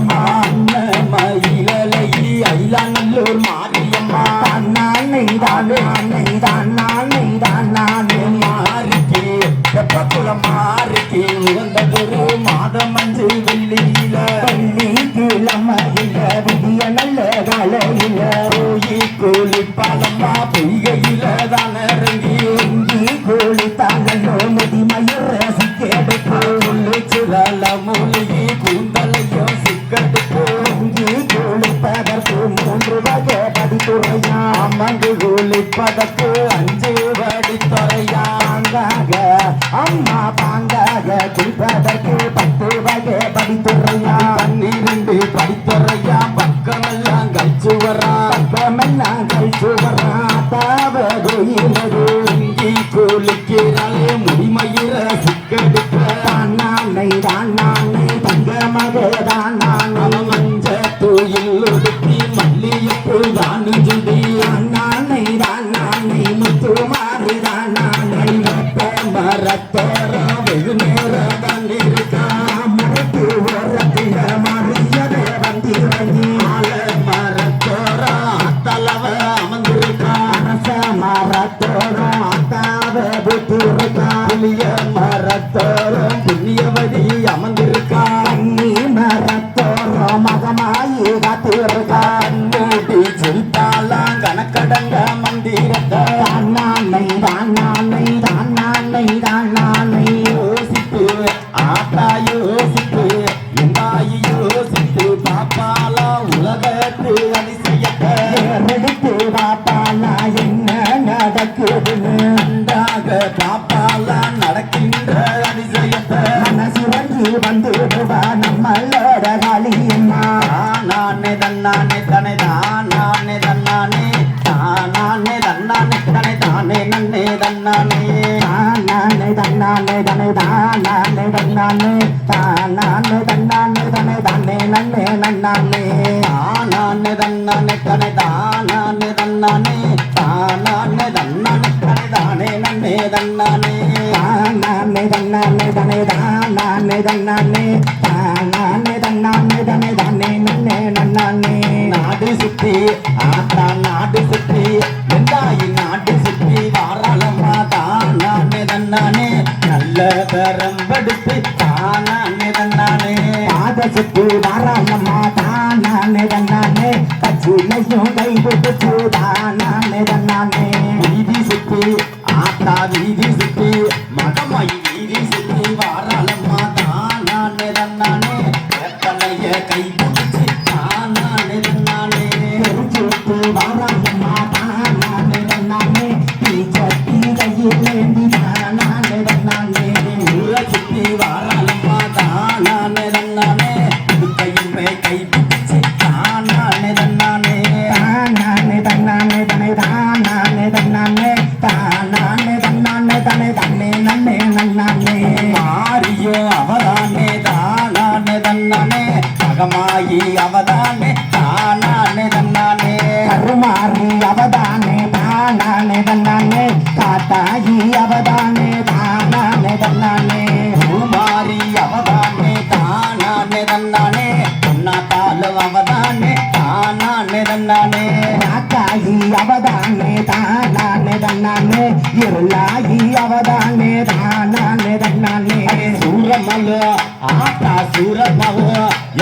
மாரியம்மா மயிலலை அயிலாநல்லூர் மாரியம்மா தானே தானே தானே தானே மாறிக்கு தெப்பக்குளம் மாறிக்கு உகந்ததொரு மாதம் அஞ்சு வெள்ளியில கிழமையில விதிய நல்ல காலையில போயி கோழிப்பாலம்மா பொய்கையில தான் இறங்கி கோழித்தாங்களோ முதிமயிர் ரசிக்கெடுப்பு சுழல மூலிகை கூந்தலையும் சிக்கெடுப்பு கோழிப்பதற்கு 3 வகை படித்துறையா அம்மங்கு கோழிப்பதற்கு 5 வடித்துறையா பாங்காக அம்மா பாங்காக குளிப்பதற்கு 10 வகை படித்துறையா 12 படித்துறையா பக்கமெல்லாம் கழிச்சு வரான் பக்கமெல்லாம் கழிச்சு வரான் தாவ கோயிலது இங்கி கோழிக்கிறாளே முடிமயிர சிக்கெடுப்ப தானே தானே தங்க மகதான் அவன் மஞ்ச தூயில் ஒடுத்தி மல்லியப்பு தானு சுடி தானே தானே முத்து மாறி தானே மரத்தோரம் வெகு நேரம் தான் இருக்கா மரத்து ஓரத்தில மறியதை வந்திறங்கி மரத்தோரம் தலவ அமர்ந்திருக்கா அரச மரத்தோரம் அத்தாவ புத்திருக்கா புளிய மரத்தோரம் புண்ணியவதி அமர்ந்திருக்கா கண்ணி மரத்தோரம் மகமாயி காத்திருக்கா மூடி சிரித்தாலாம் கணக்கடங்க மந்திரத்தை தானே தானே தானே தானே யோசித்து ஆத்தா யோசித்து எந்தாயி யோசித்து பாப்பாலா உலகத்து அதிசயத்தை எடுத்து பாப்பாலா என்ன நடக்குதுன்னு நன்றாக பாப்பாலா நடக்கின்ற அதிசயத்தை மனசுரங்கி வந்துடுவா நம்மளோட காளியம்மா நானே தன்னானே தனை தானே தன்னானே தானே தன்னானே தனை தானே நன்னே தன்னானே தானே தன்னானே தனை தானே தன்னானே தானே தன்னானே தனை தானே நன்னே நன்னானே தானே தன்னானே தனை தானே தன்னானே தானே தன்னானே தனை தானே நன்னே தன்னானே தானே தன்னானே தனை தானே தன்னானே தானே தன்னானே தனை தானே நன்னே நன்னானே நாடு சுத்தி ஆத்தா நாடு சுத்தி வெந்தாயி நாடு சுத்தி வாராளம்மா தானே தன்னானே நல்ல பெரம்படுத்து தானே தன்னானே பாத சுத்தி வாராளம்மா தானே தன்னானே கச்சிலையும் கை கொடுத்து தானே தன்னானே வீதி சுத்தி ஆத்தா வீதி சுத்தி மகமாயி வீதி சுத்தி வாராளம்மா தானே தன்னானே எத்தனைய கை பிடிச்சி தானே தன்னானே சுத்தி வாராளம்மா தானே தன்னானே சட்டி கையிலேந்தி தானே தன்னானே ஊரை சுத்தி வாராளம்மா தானே தன்னானே கையுமே கை பிடிச்சி தானே தன்னானே தானே தன்னானே தனை தானே தன்னானே தானே தன்னானே தனை தானே நன்னே நன்னானே மாரியோ அவதானே தானே தன்னானே மகமாயி அவதானே தானே தன்னானே கருமாறி அவதானே தானே தன்னானே காத்தாயி அவதானே தானே தன்னானே பூமாரி அவதானே தானே தன்னானே பொன்னாத்தாலு அவதானே தானே தன்னானே காத்தாயி அவதானே தானே தன்னானே இருளாயி அவதானே தானே தன்னானே சூரமலு ஆத்தா சூரமலு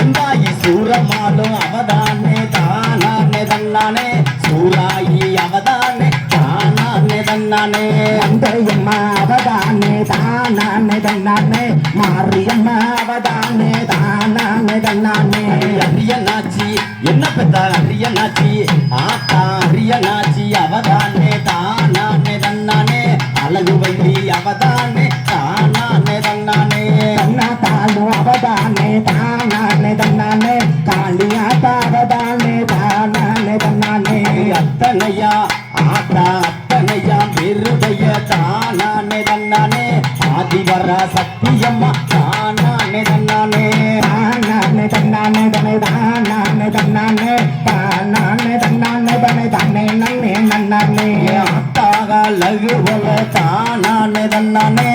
எந்தாயி சூரமாலு அவதானே தானே தன்னானே சூராயி அவதானே தானே தன்னானே அந்தையம்மா அவதானே தானே தன்னானே மாரியம்மா அவதானே தானே தன்னானே அரியனாச்சி என்ன பெத்த அரியனாச்சி ஆத்தா அரியனாச்சி அவதானே தானே தன்னானே அழகு வள்ளி அவதானே தானே தன்னானே கண்ணா தாலு அவதானே தானே தன்னானே காளியாத்தா அவதானே தானே தன்னானே அத்தனையா ஆத்தா அத்தனையா பெருடைய தானே தன்னானே ஆதிவர சத்தியம்மா தானே தன்னானே தானே தன்னானே தனை தானே தன்னானே தானே தன்னானே தனை தானே நன்னே நன்னானே ஆத்தாக லகு போல தானே தன்னானே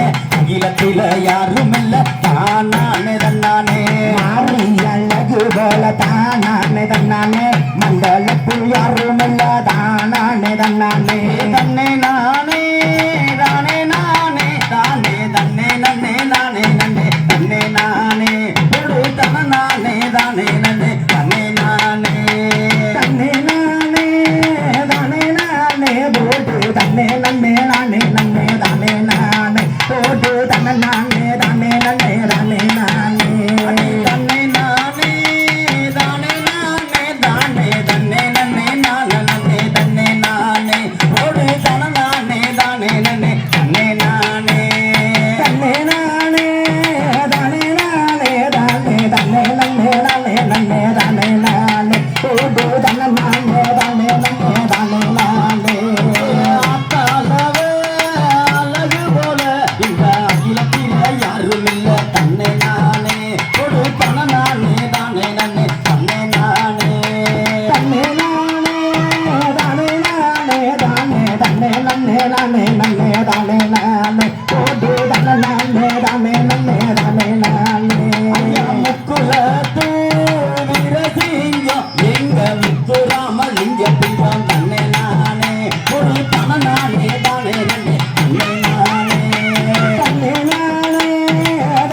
அகிலத்தில யாரும் இல்ல தானானே தன்னானே மாறி அழகு போல தானானே தன்னானே மண்டலத்தில் யாரும் இல்ல தானானே தன்னானே தன்னே நானே தானே நானே தானே தன்னே நன்னே நானே நன்னே தன்னே நானே ஒரு தன நானே தானே நன்னே தன்னே நானே தன்னே நானே தானே நானே போட்டு தன்னே நன்னே நானே நன்னே தானே நானே போட்டு தன்ன நானே தானே நன்னே தானே நானே தன்னே நானே தானே நானே தானே தன்னே நன்னே நானே நன்னே தன்னே நானே ஒரு தன நானே தானே நன்னே தன்னே நானே தன்னே நானே தானே நானே தானே தன்னே நன்னே நானே நன்னே தானே நானே போட்டு தன்ன நானே தானே நன்னே தானே நானே ஆத்தாளவே அழகு போல இந்த அகிலத்தில யாரும் இல்ல தன்னை நானே ஒரு தன நானே தானே நன்னே தன்னை நானே தன்னே நானே தானே நானே தானே தன்னே நன்னே நானே நன்னே தானே நானே போட்டு தன்ன நானே தானே நன்னே தானே நானே முக்குலத்து வீரசிங்கம் எங்க முத்துராமலிங்கத்திங்கம் தன்னை நானே ஒரு தன நானே தானே நன்னே தன்னை நானே தன்னே நானே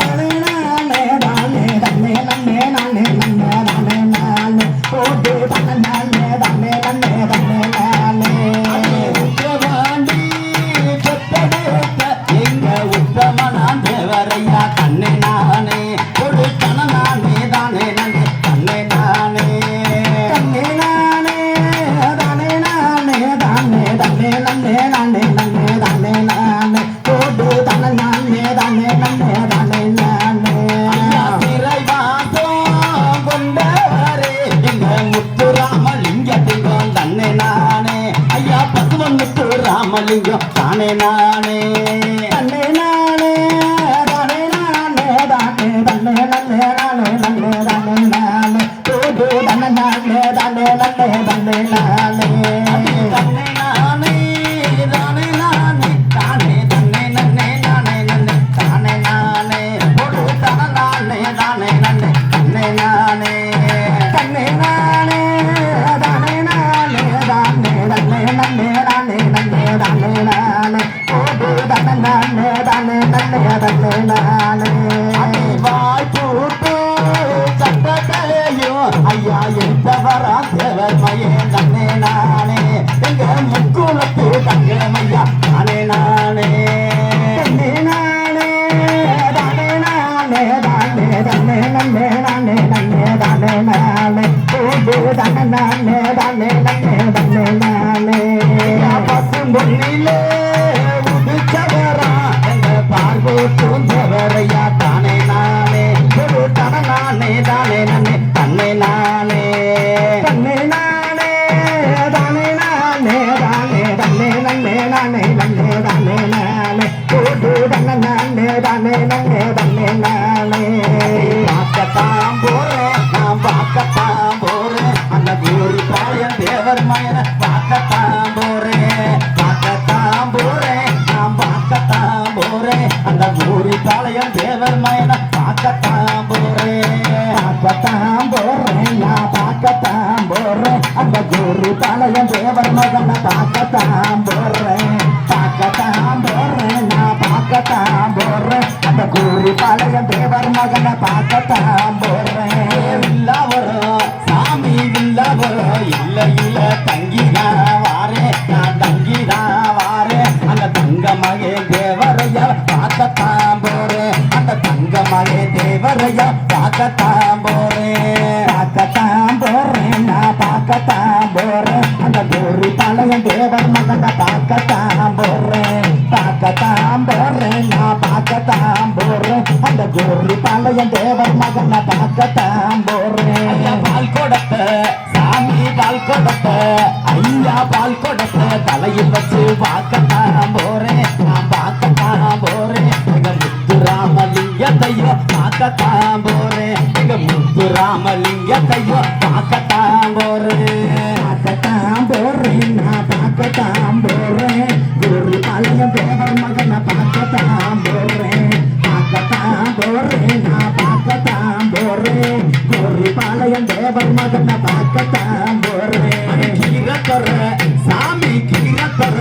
தானே நானே தானே தன்னே நன்னே நானே நன்னே தானே நானே போட்டு தன்ன நானே தானே நன்னே தானே நானே உற்றவாண்டி பெத்தெடுத்த எங்க உத்தமனான் தேவரையா தன்னை நானே ஒரு தன நானே தானே நன்னே தன்னை நானே தன்னே நானே தானே நானே தானே தன்னே நன்னே நானே நன்னே தானே நானே போட்டு தன்ன நானே தானே நன்னே தானே நானே ஐயா சிறைவாசம் கொண்டவரே எங்க முத்துராமலிங்கத்திங்கம் தன்னை நானே ஐயா பசுவன் முத்துராமலிங்கம் தானே நானே தன்னே நானே தானே நானே தானே தன்னே நன்னே நானே நன்னே தானே நானே போட்டு தன்ன நானே தானே நன்னே தானே நானே தன்னை நானே தானே நானே தானே தன்னை நன்னே நானே நன்னே தானே நானே ஒரு தன நானே தானே நன்னே தன்னை நானே தன்னே நானே தானே நானே தானே தன்னே நன்னே நானே நன்னே தானே நானே போட்டு தன்ன நானே தானே நன்னே தானே நானே வாய் போட்டு சட்டத்தையும் ஐயா எடுத்தவரா தேவர் மையே தன்னே நானே எங்க முக்குலத்து தங்கமையா தானே நானே தன்னே நானே தானே நானே தானே தன்னே நன்னே நானே நன்னே தானே நானே போட்டு தன்ன நானே தானே நன்னே தானே நானே பசும் பொன்னிலே உதிச்சவரா எங்க பார்வோட்டும் தேவரையா தானே நானே ஒரு தன நானே தானே நன்னே தன்னை நானே தன்னே நானே தானே நானே தானே தன்னே நன்னே நானே நன்னே தானே நானே போட்டு தன்ன நானே தானே நன்னே தானே நானே பார்க்கத்தான் போறேன் நான் பார்க்கத்தான் போறேன் அந்த கூறி பாளையம் தேவர் மயனை பார்க்கத்தான் போறேன் பார்க்கத்தான் போறேன் நான் பார்க்கத்தான் போறேன் அந்த கூறி பாளையம் தேவர் மயனை பார்க்கத்தான் போறேன் பார்க்கத்தான் போறேன் நான் பார்க்கத்தான் போறேன் அந்த குரு பாளையம் தேவர் மகனை பார்க்கத்தான் போறேன் பார்க்கத்தான் போறேன் நான் பார்க்கத்தான் போறேன் அந்த குரு பாளையம் தேவர் மகனை பார்க்கத்தான் போறேன் வரும் சாமி வரும் இல்ல இல்ல தங்கிதான் வாரேன் நான் தங்கிதான் வாரேன் அந்த தங்க மகே தேவரையா பார்க்கத்தான் போறேன் அந்த தங்க மகே தேவரையா பார்க்கத்தான் போறேன் பார்க்கத்தான் போறேன் நான் பார்க்கத்தான் போறேன் அந்த குரு பாளையம் தேவர் மகனை பார்க்கத்தான் போறேன் பார்க்கத்தான் போறேன் நான் பார்க்கத்தான் போறேன் அந்த குரு பாளையம் தேவர் மகனை பார்க்கத்தான் போறேன் ஐயா பால் கொடுத்த சாமி பால் கொடுத்த ஐயா பால் கொடுத்த தலையில் வச்சு பார்க்கத்தான் போறேன் நான் பார்க்கத்தான் போறேன் எங்க முத்துராமலிங்கத்தையோ பார்க்கத்தான் போறேன் எங்க முத்துராமலிங்கத்தையோ பார்க்கத்தான் போறேன் பார்க்கத்தான் போறேன் நான் பார்க்கத்தான் போறேன் குரு பாளையம் தேவர் மகனை பார்க்கத்தான் போறேன் பாளையம் தேவர் மகனை பார்க்கத்தான் போறேன் கீரத்தொர சாமி கீரத்தொர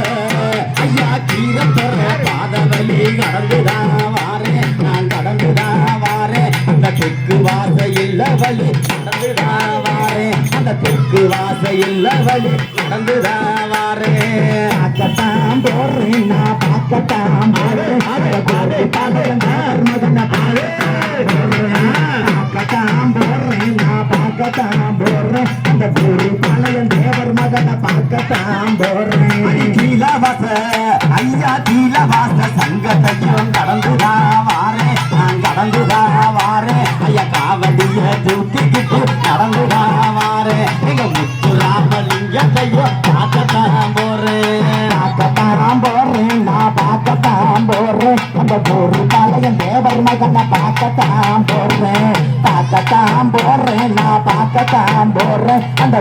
ஐயா கீரத்தொர பாதவலி கடந்துதான் வாரேன் நான் கடந்துதான் வாரேன் அந்த தெற்கு வாசையில் வழி நடந்துதான் வாரேன் அந்த தெற்கு வாசையில் வழி நடந்துதான் வாரேன் பார்க்கத்தான் போறேன் நான் பார்க்கத்தான் போறேன் பாளையம் தேவர் மகனை பார்க்கத்தான் போறேன் நான் பார்க்கத்தான் போறேன் அந்த பாளையம் தேவர் மகனை பார்க்கத்தான் போறேன் கீழவாச ஐயா கீழவாச சங்கத்தையும் கடந்துதான் வாரேன் நான் கடந்துதான் வாரேன் ஐயா காவடிய தூக்கிக்கிட்டு நடந்துதான் வாரேன் எங்க முத்துராமலிங்கத்தையும் பார்க்கத்தான் போறேன் பார்க்கத்தான் போறேன் நான் பார்க்கத்தான் போறேன் அந்த பாளையம் தேவர் மகனை பார்க்கத்தான் போறேன் பார்க்கத்தான் போறேன் நான் பார்க்கத்தான் போறேன் அந்த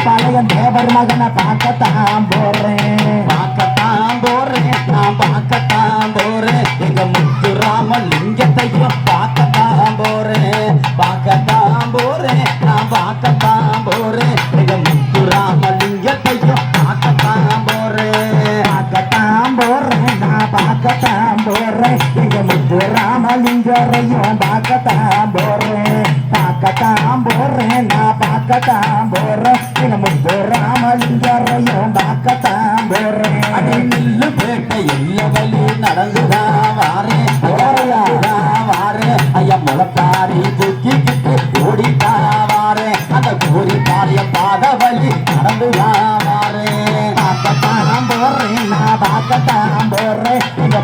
பாளையம் தேவர் மகனை பார்க்கத்தான் போறேன் பார்க்கத்தான் போறேன் நான் பார்க்கத்தான் போறேன் எங்க முத்துராமலிங்கத்தையும் பார்க்கத்தான் போறேன் பார்க்கத்தான் போறேன் நான் பார்க்கத்தான் போறேன் எங்க முத்துராமலிங்கத்தையும் பார்க்கத்தான் போறேன் பார்க்கத்தான் போறேன் நான் பார்க்கத்தான் போறேன் எங்க ராமலிங்கரையும் பார்க்கத்தான் போறேன் பார்க்கத்தான் போறேன் நான் பார்க்கத்தான் போறேன் எங்க ராமலிங்கரையும் பார்க்கத்தான் போறேன் அடி நில்லு பேட்ட எல்லா வழி நடந்துதான் வாரேன் வாரேன் ஐயா முளப்பாரி தூக்கிக்கிட்டு ஓடித்தான் வாரேன் அந்த கோரி பாரிய பாத வழி நடந்துதான் வாரேன் பார்க்கத்தான் போறேன் நான் பார்க்கத்தான் போறேன் எங்க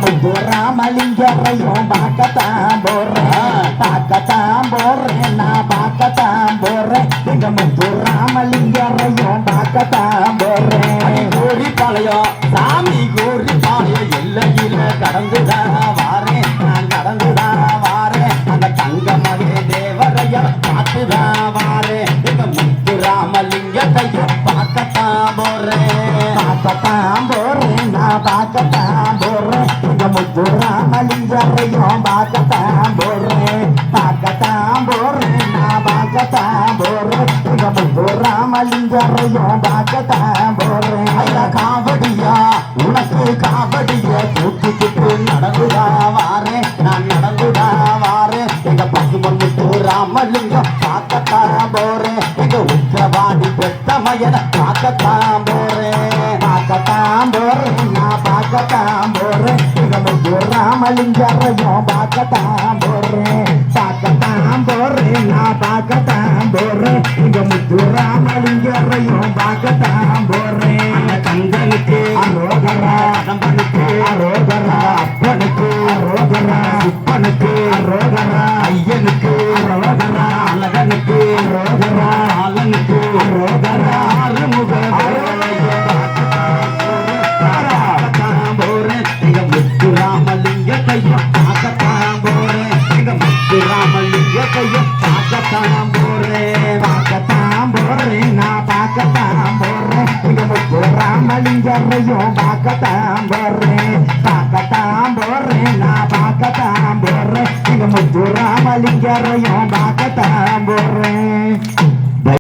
ராமலிங்கரையும் பார்க்கத்தான் போறேன் பார்க்கத்தான் போறேன் நான் பார்க்கத்தான் போறேன் எங்க ராமலிங்கரையும் பார்க்கத்தான் போறேன் கோரி பாளையம் சாமி கோரி பாளையம் எல்லையில கடந்துதான் வாரேன் நான் கடந்துதான் வாரேன் அந்த தங்க மகே தேவரைய பார்த்துதான் வாரேன் எங்க முத்துராமலிங்கத்தையும் பார்க்கத்தான் போறேன் பார்க்கத்தான் போறேன் நான் பார்க்கத்தான் போறேன் எங்க ராமலிங்கரையும் பார்க்கத்தான் போறேன் பார்க்கத்தான் போறேன் நான் பார்க்கத்தான் போறேன் எங்க ராமலிங்கரையும் பார்க்கத்தான் போறேன் ஐயா காவடியா உனக்கு காவடிய தூக்கிக்கிட்டு நடந்துதா வாரேன் நான் நடந்துதா வாரேன் எங்க பசுமன் முத்து ராமலிங்கம் பார்க்கத்தான் போறேன் எங்க உச்சவாடி பெத்த மயனை பார்க்கத்தான் போறேன் பார்க்கத்தான் போறேன் நான் பார்க்கத்தான் போறேன் எங்க ராமலிங்கரையும் பார்க்கத்தான் போறேன் பார்க்கத்தான் போறேன் நான் பார்க்கத்தான் போறேன் எங்க ராமலிங்கரையும் பார்க்கத்தான் போறேன் அந்த கந்தனுக்கு அரோகரா கடம்பனுக்கு அரோகரா அப்பனுக்கு அரோகரா அப்பனுக்கு அரோகரா ஐயனுக்கு அரோகரா அழகனுக்கு அரோகரா ஆலனுக்கு அரோகரா ஆறுமுக பார்க்கத்தான் போறேன் எங்க முத்துராமலிங்கத்தையும் பார்க்கத்தான் போறேன் எங்க முத்துராமலிங்கத்தையும் பார்க்கத்தான் போறேன் பார்க்கத்தான் போறேன் நான் பார்க்கத்தான் போறேன் எங்க ராமலிங்கரையும் பார்க்கத்தான் போறேன் பார்க்கத்தான் போறேன் நான் பார்க்கத்தான் போறேன் எங்க ராமலிங்கரையும் பார்க்கத்தான் போறேன்